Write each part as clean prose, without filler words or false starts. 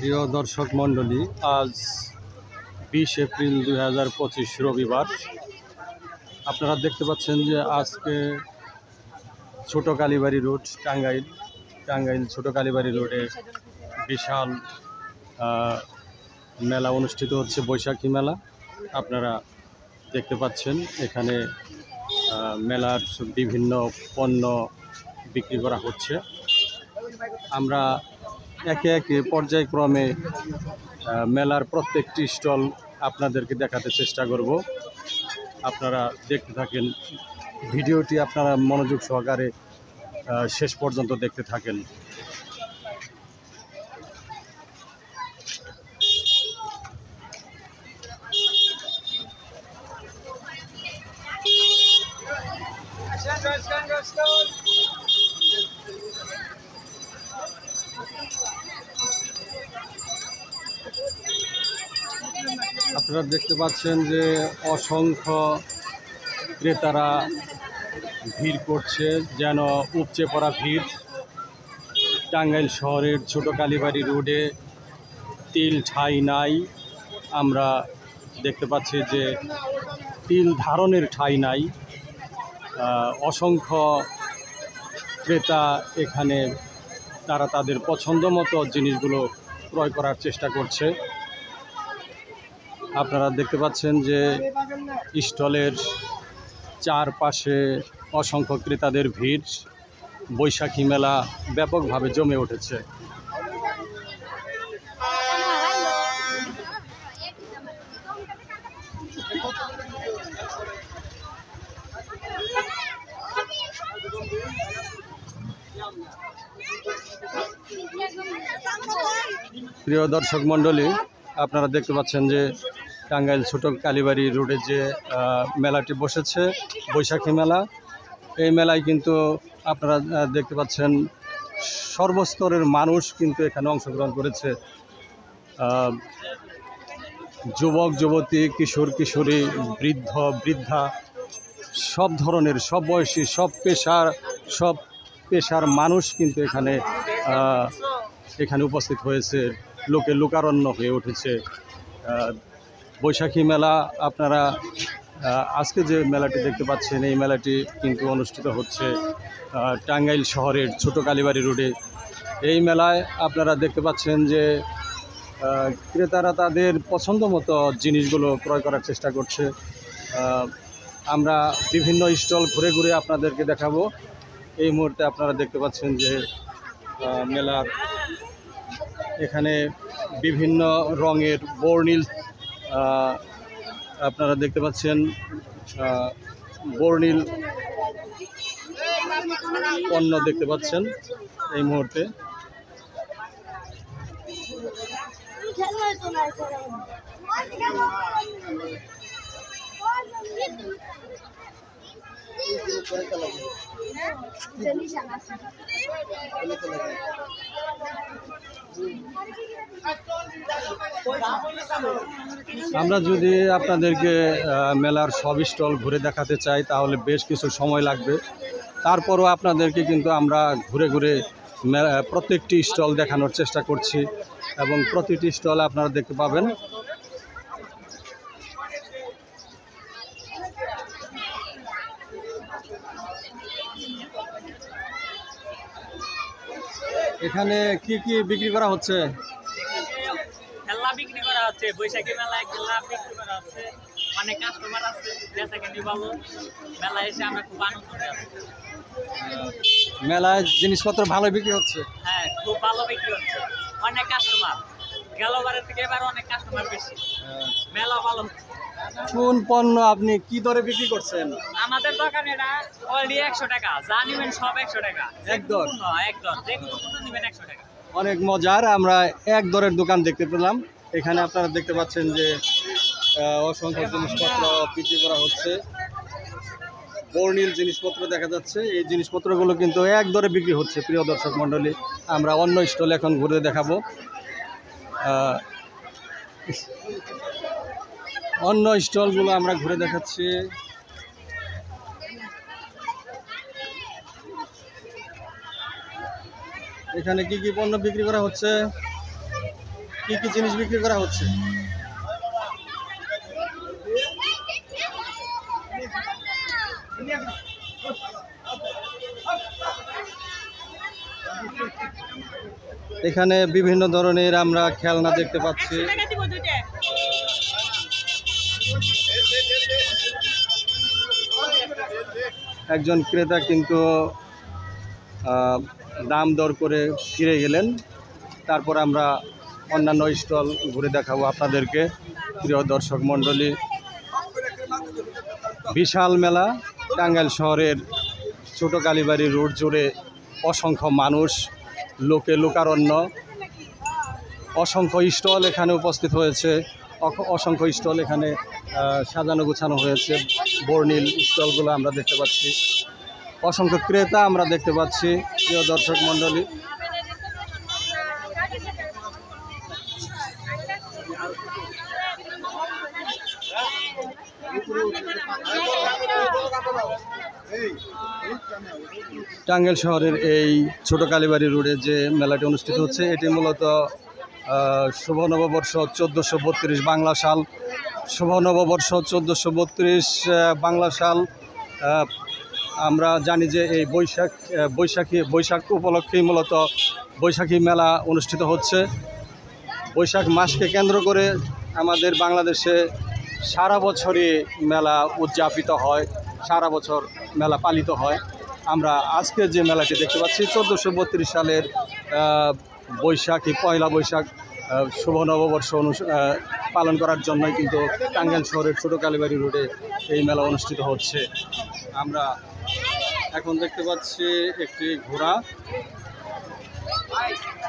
প্রিয় দর্শক মণ্ডলী, আজ 20 এপ্রিল 2025 রবিবার। আপনারা দেখতে পাচ্ছেন যে আজকে ছোট কালীবাড়ি রোড টাঙ্গাইল ছোট কালীবাড়ি রোডে বিশাল মেলা অনুষ্ঠিত হচ্ছে, বৈশাখী মেলা। আপনারা দেখতে পাচ্ছেন এখানে মেলার বিভিন্ন পণ্য বিক্রি করা হচ্ছে। আমরা একে একে পর্যায়ক্রমে মেলার প্রত্যেকটি স্টল আপনাদেরকে দেখাতে চেষ্টা করব। আপনারা দেখতে থাকেন ভিডিওটি, আপনারা মনোযোগ সহকারে শেষ পর্যন্ত দেখতে থাকেন। আপনারা দেখতে পাচ্ছেন যে অসংখ্য ক্রেতারা ভিড় করছে, যেন উপচে পড়া ভিড়। টাঙ্গাইল শহরের ছোট কালীবাড়ি রোডে তিল ঠাঁই নাই। আমরা দেখতে পাচ্ছি যে তিল ধারণের ঠাঁই নাই। অসংখ্য ক্রেতা এখানে তারা তাদের পছন্দ মতো জিনিসগুলো ক্রয় করার চেষ্টা করছে। আপনারা দেখতে পাচ্ছেন যে স্টলের চারপাশে অসংখ্য ক্রেতাদের ভিড়। বৈশাখী মেলা ব্যাপকভাবে জমে উঠেছে। প্রিয় দর্শক মণ্ডলী, আপনারা দেখতে পাচ্ছেন যে টাঙ্গাইল ছোট কালীবাড়ি রোডে যে মেলাটি বসেছে, বৈশাখী মেলা। এই মেলায় কিন্তু আপনারা দেখতে পাচ্ছেন সর্বস্তরের মানুষ কিন্তু এখানে অংশগ্রহণ করেছে। যুবক যুবতী, কিশোর কিশোরী, বৃদ্ধ বৃদ্ধা, সব ধরনের, সব বয়সী, সব পেশার মানুষ কিন্তু এখানে উপস্থিত হয়েছে। লোকে লোকারণ্য হয়ে উঠেছে। বৈশাখী মেলা, আপনারা আজকে যে মেলাটি দেখতে পাচ্ছেন, এই মেলাটি কিন্তু অনুষ্ঠিত হচ্ছে টাঙ্গাইল শহরের ছোট কালীবাড়ি রোডে। এই মেলায় আপনারা দেখতে পাচ্ছেন যে ক্রেতারা তাদের পছন্দ মতো জিনিসগুলো ক্রয় করার চেষ্টা করছে। আমরা বিভিন্ন স্টল ঘুরে ঘুরে আপনাদেরকে দেখাবো। এই মুহূর্তে আপনারা দেখতে পাচ্ছেন যে মেলার এখানে বিভিন্ন রঙের বর্ণিল, আপনারা দেখতে পাচ্ছেন বর্ণিল পণ্য দেখতে পাচ্ছেন এই মুহূর্তে। আমরা যদি আপনাদেরকে মেলার সব স্টল ঘুরে দেখাতে চাই তাহলে বেশ কিছু সময় লাগবে। তারপরও আপনাদেরকে কিন্তু আমরা ঘুরে ঘুরে প্রত্যেকটি স্টল দেখানোর চেষ্টা করছি এবং প্রতিটি স্টল আপনারা দেখতে পাবেন। এখানে কি কি বিক্রি করা হচ্ছে? খেলনা বিক্রি করা হচ্ছে, বৈশাখী মেলায় খেলনা বিক্রি করা হচ্ছে। অনেক কাস্টমার আছে, বেচাকেনি ভালো। মেলায় এসে আমরা খুব আনন্দ পাচ্ছি। মেলায় জিনিসপত্র ভালো বিক্রি হচ্ছে? হ্যাঁ, খুব ভালো বিক্রি হচ্ছে। অনেক কাস্টমার, গেলবারের থেকে এবার অনেক কাস্টমার বেশি। মেলা ভালো হচ্ছে। কোন পণ্য আপনি কি দরে বিক্রি করছেন? আমাদের দোকানে এটা অলরেডি 100 টাকা, যা নিবেন সব 100 টাকা। এক দর? এক দর, যে কোনো পণ্য নিবেন 100 টাকা। অনেক মজার, আমরা এক দরের দোকান দেখতে পেলাম। এখানে আপনারা দেখতে পাচ্ছেন যে অসংখ্য জিনিসপত্র বিক্রি করা হচ্ছে। বর্ণিল জিনিসপত্র দেখা যাচ্ছে। এই জিনিসপত্রগুলো কিন্তু এক দরে বিক্রি হচ্ছে। প্রিয় দর্শক মণ্ডলী, আমরা অন্য স্টল এখন ঘুরে দেখাবো। অন্য স্টলগুলো আমরা ঘুরে দেখাচ্ছি। এখানে কি কি পণ্য বিক্রি করা হচ্ছে? কি কি জিনিস বিক্রি করা হচ্ছে? এখানে বিভিন্ন ধরনের আমরা খেলনা দেখতে পাচ্ছি। একজন ক্রেতা কিন্তু দাম দর করে ফিরে গেলেন। তারপর আমরা অন্যান্য স্টল ঘুরে দেখাবো আপনাদেরকে। প্রিয় দর্শক মণ্ডলী, বিশাল মেলা, টাঙ্গাইল শহরের ছোট কালীবাড়ি রোড জুড়ে অসংখ্য মানুষ, লোকে লোকারণ্য, অসংখ্য স্টল এখানে উপস্থিত হয়েছে। অসংখ্য স্টল এখানে সাজানো গোছানো হয়েছে। বর্ণিল স্টলগুলো আমরা দেখতে পাচ্ছি, অসংখ্য ক্রেতা আমরা দেখতে পাচ্ছি। প্রিয় দর্শক মণ্ডলী, টাঙ্গাইল শহরের এই ছোট কালীবাড়ি রোডে যে মেলাটি অনুষ্ঠিত হচ্ছে, এটি মূলত শুভ নববর্ষ 1432 বাংলা সাল, শুভ নববর্ষ 1432 বাংলা সাল। আমরা জানি যে এই বৈশাখ উপলক্ষেই মূলত বৈশাখী মেলা অনুষ্ঠিত হচ্ছে। বৈশাখ মাসকে কেন্দ্র করে আমাদের বাংলাদেশে সারা বছরই মেলা উদযাপিত হয়, সারা বছর মেলা পালিত হয়। আমরা আজকে যে মেলাটি দেখতে পাচ্ছি 1432 সালের বৈশাখী, পয়লা বৈশাখ শুভ নববর্ষ পালন করার জন্যই কিন্তু টাঙ্গাইল শহরের ছোট কালীবাড়ি রোডে এই মেলা অনুষ্ঠিত হচ্ছে। আমরা এখন দেখতে পাচ্ছি একটি ঘোড়া,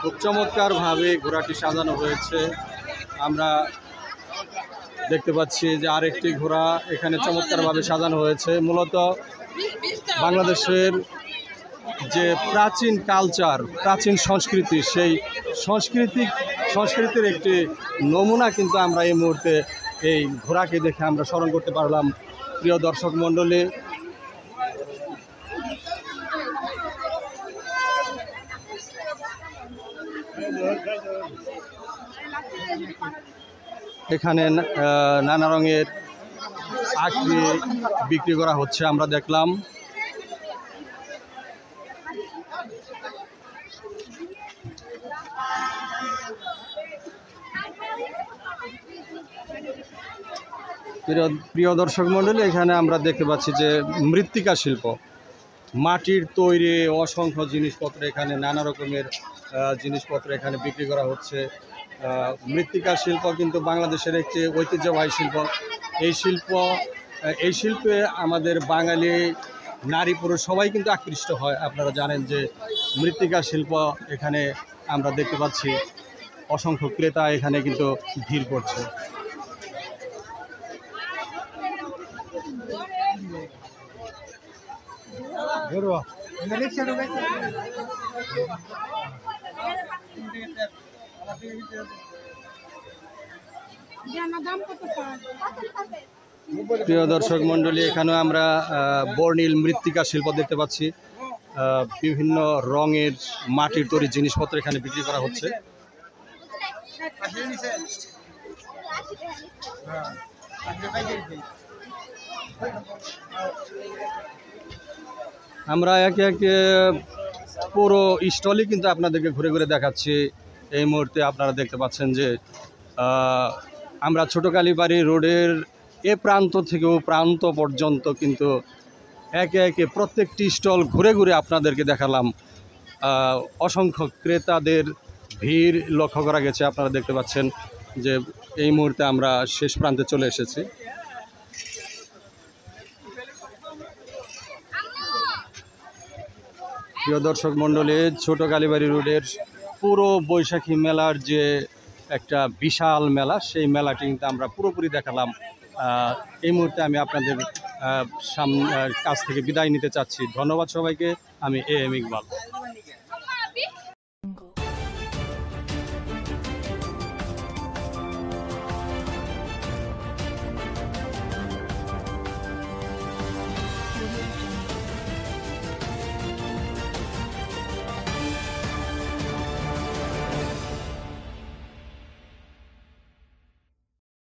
খুব চমৎকারভাবে ঘোড়াটি সাজানো হয়েছে। আমরা দেখতে পাচ্ছি যে আরেকটি ঘোড়া এখানে চমৎকারভাবে সাজানো হয়েছে। মূলত বাংলাদেশের যে প্রাচীন কালচার, প্রাচীন সংস্কৃতি, সেই সংস্কৃতির একটি নমুনা কিন্তু আমরা এই মুহূর্তে এই ঘোড়াকে দেখে আমরা স্মরণ করতে পারলাম। প্রিয় দর্শক মণ্ডলী, এখানে নানা রঙের আকৃতি বিক্রি করা হচ্ছে, আমরা দেখলাম। প্রিয় দর্শক মণ্ডলী, এখানে আমরা দেখতে পাচ্ছি যে মৃত্তিকা শিল্প, মাটির তৈরি অসংখ্য জিনিসপত্র, এখানে নানা রকমের জিনিসপত্র এখানে বিক্রি করা হচ্ছে। মৃত্তিকা শিল্প কিন্তু বাংলাদেশের একটি ঐতিহ্যবাহী শিল্প। এই শিল্পে আমাদের বাঙালি নারী পুরুষ সবাই কিন্তু আকৃষ্ট হয়। আপনারা জানেন যে মৃত্তিকা শিল্প এখানে আমরা দেখতে পাচ্ছি, অসংখ্য ক্রেতা এখানে কিন্তু ভিড় করছে। প্রিয় দর্শক মণ্ডলী, এখানে আমরা বর্ণিল মৃত্তিকা শিল্প দেখতে পাচ্ছি। বিভিন্ন রঙের মাটির তৈরি জিনিসপত্র এখানে বিক্রি করা হচ্ছে। আমরা একে একে পুরো স্টলই কিন্তু আপনাদেরকে ঘুরে ঘুরে দেখাচ্ছি। এই মুহূর্তে আপনারা দেখতে পাচ্ছেন যে আমরা ছোট কালীবাড়ি রোডের এ প্রান্ত থেকে ও প্রান্ত পর্যন্ত কিন্তু একে একে প্রত্যেকটি স্টল ঘুরে ঘুরে আপনাদেরকে দেখালাম। অসংখ্য ক্রেতাদের ভিড় লক্ষ্য করা গেছে। আপনারা দেখতে পাচ্ছেন যে এই মুহূর্তে আমরা শেষ প্রান্তে চলে এসেছি। প্রিয় দর্শক মণ্ডলী, ছোট কালীবাড়ি রোডের পুরো বৈশাখী মেলার যে একটা বিশাল মেলা, সেই মেলাটি কিন্তু আমরা পুরোপুরি দেখালাম। এই মুহূর্তে আমি আপনাদের কাছ থেকে বিদায় নিতে চাচ্ছি। ধন্যবাদ সবাইকে। আমি AM ইকবাল।